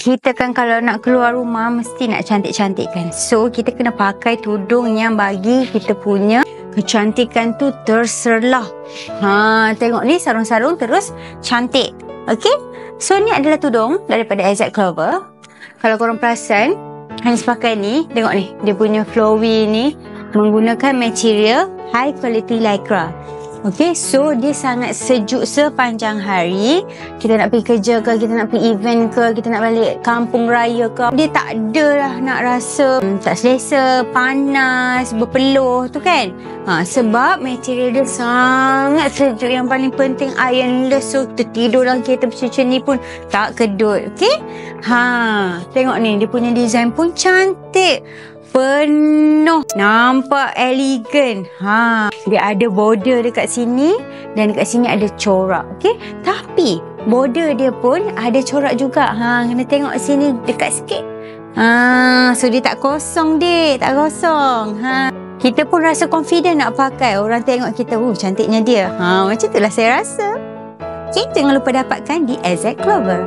kita kan kalau nak keluar rumah mesti nak cantik-cantik kan. So kita kena pakai tudung yang bagi kita punya kecantikan tu terserlah. Tengok ni sarung-sarung terus cantik. Okay, so ni adalah tudung daripada AZ Clover. Kalau korang perasan, Hanis pakai ni, tengok ni, dia punya flowy ni menggunakan material high quality lycra. Okay, so dia sangat sejuk sepanjang hari. Kita nak pergi kerja ke, kita nak pergi event ke, kita nak balik kampung raya ke, dia tak ada lah nak rasa tak selesa, panas, berpeluh tu kan. Sebab material dia sangat sejuk. Yang paling penting ironless. So kita tidur dalam kereta bercucur ni pun tak kedut. Okay, tengok ni, dia punya design pun cantik, penuh, nampak elegan. Dia ada border dekat sini dan dekat sini ada corak. Okey, tapi border dia pun ada corak juga. Kena tengok sini dekat sikit. So dia tak kosong, tak kosong. Kita pun rasa confident nak pakai. Orang tengok kita, cantiknya dia. Macam itulah saya rasa. Okey, jangan lupa dapatkan di AZ Clover.